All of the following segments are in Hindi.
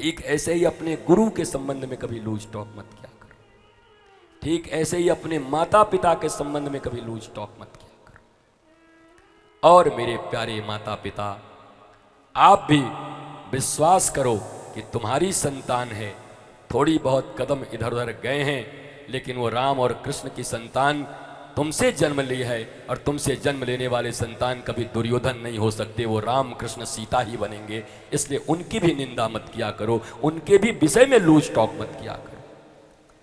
ठीक ऐसे ही अपने गुरु के संबंध में कभी लूज टॉक मत किया करो। ठीक ऐसे ही अपने माता पिता के संबंध में कभी लूज टॉक मत किया करो। और मेरे प्यारे माता पिता, आप भी विश्वास करो कि तुम्हारी संतान है। थोड़ी बहुत कदम इधर उधर गए हैं, लेकिन वो राम और कृष्ण की संतान तुमसे जन्म ली है, और तुमसे जन्म लेने वाले संतान कभी दुर्योधन नहीं हो सकते, वो राम कृष्ण सीता ही बनेंगे। इसलिए उनकी भी निंदा मत किया करो, उनके भी विषय में लूज टॉक मत किया करो।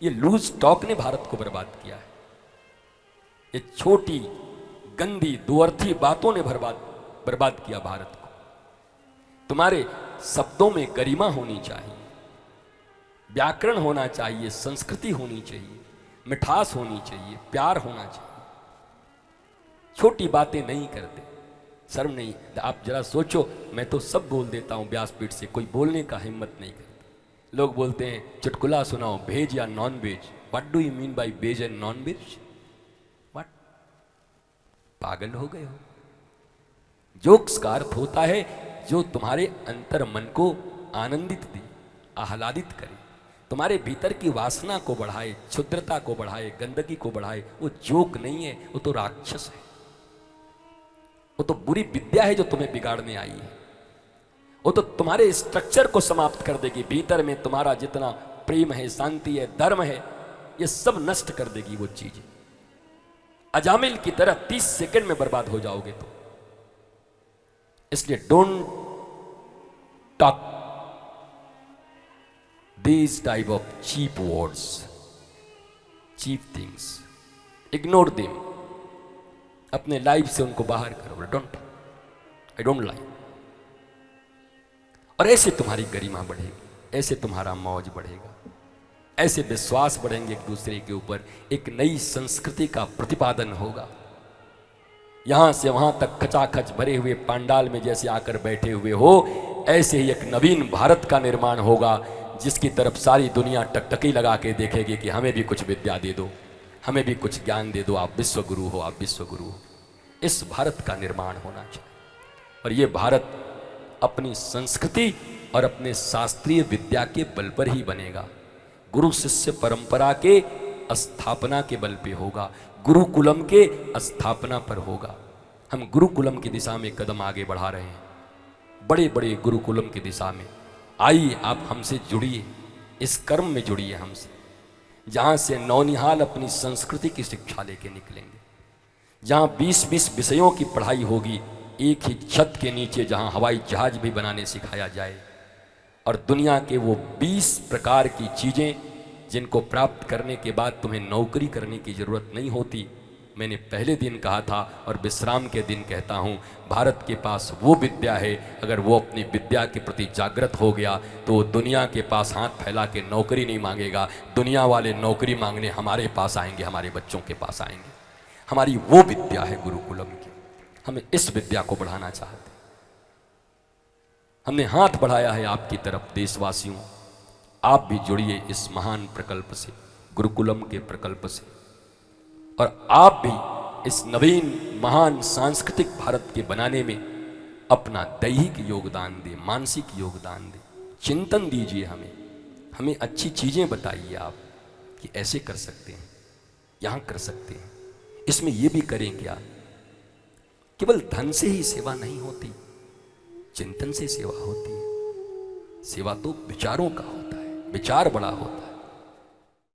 ये लूज टॉक ने भारत को बर्बाद किया है। ये छोटी गंदी दुअर्थी बातों ने बर्बाद किया भारत को। तुम्हारे शब्दों में गरिमा होनी चाहिए, व्याकरण होना चाहिए, संस्कृति होनी चाहिए, मिठास होनी चाहिए, प्यार होना चाहिए। छोटी बातें नहीं करते, शर्म नहीं। आप जरा सोचो, मैं तो सब बोल देता हूं व्यासपीठ से, कोई बोलने का हिम्मत नहीं करता। लोग बोलते हैं चुटकुला सुनाओ, वेज या non veg. What do you mean by veg and non veg? What? पागल हो गए हो? जोक्स का अर्थ होता है जो तुम्हारे अंतर मन को आनंदित दे, आह्लादित करे, तुम्हारे भीतर की वासना को बढ़ाए, क्षुद्रता को बढ़ाए, गंदगी को बढ़ाए। वो जोक नहीं है, वो तो राक्षस है, वो तो बुरी विद्या है जो तुम्हें बिगाड़ने आई है। वो तो तुम्हारे स्ट्रक्चर को समाप्त कर देगी। भीतर में तुम्हारा जितना प्रेम है, शांति है, धर्म है, ये सब नष्ट कर देगी वो चीजें। अजामिल की तरह 30 सेकंड में बर्बाद हो जाओगे तुम। इसलिए don't talk these type of cheap words, cheap things, ignore them। अपने लाइफ से उनको बाहर करो। Don't, I don't like. और ऐसे तुम्हारी गरिमा बढ़ेगी, ऐसे तुम्हारा मौज बढ़ेगा, ऐसे विश्वास बढ़ेंगे एक दूसरे के ऊपर। एक नई संस्कृति का प्रतिपादन होगा। यहां से वहां तक खचाखच भरे हुए पांडाल में जैसे आकर बैठे हुए हो, ऐसे ही एक नवीन भारत का निर्माण होगा, जिसकी तरफ सारी दुनिया टकटकी लगा के देखेगी कि हमें भी कुछ विद्या दे दो, हमें भी कुछ ज्ञान दे दो, आप विश्व गुरु हो, आप विश्व गुरु हो। इस भारत का निर्माण होना चाहिए। और ये भारत अपनी संस्कृति और अपने शास्त्रीय विद्या के बल पर ही बनेगा। गुरु शिष्य परंपरा के स्थापना के बल पे होगा, गुरुकुलम के स्थापना पर होगा। हम गुरुकुलम की दिशा में कदम आगे बढ़ा रहे हैं, बड़े बड़े गुरुकुलम की दिशा में। आइए आप हमसे जुड़िए, इस कर्म में जुड़िए हमसे, जहाँ से नौनिहाल अपनी संस्कृति की शिक्षा लेके निकलेंगे, जहाँ 20-20 विषयों की पढ़ाई होगी एक ही छत के नीचे, जहाँ हवाई जहाज भी बनाने सिखाया जाए, और दुनिया के वो 20 प्रकार की चीज़ें जिनको प्राप्त करने के बाद तुम्हें नौकरी करने की ज़रूरत नहीं होती। मैंने पहले दिन कहा था और विश्राम के दिन कहता हूँ, भारत के पास वो विद्या है, अगर वो अपनी विद्या के प्रति जागृत हो गया तो वो दुनिया के पास हाथ फैला के नौकरी नहीं मांगेगा। दुनिया वाले नौकरी मांगने हमारे पास आएंगे, हमारे बच्चों के पास आएंगे। हमारी वो विद्या है गुरुकुलम की, हमें इस विद्या को बढ़ाना चाहते हैं। हमने हाथ बढ़ाया है आपकी तरफ। देशवासियों, आप भी जुड़िए इस महान प्रकल्प से, गुरुकुलम के प्रकल्प से, और आप भी इस नवीन महान सांस्कृतिक भारत के बनाने में अपना दैहिक योगदान दें, मानसिक योगदान दें, चिंतन दीजिए हमें अच्छी चीज़ें बताइए आप कि ऐसे कर सकते हैं, यहाँ कर सकते हैं, इसमें ये भी करें क्या। केवल धन से ही सेवा नहीं होती, चिंतन से सेवा होती है। सेवा तो विचारों का होता है, विचार बड़ा होता है।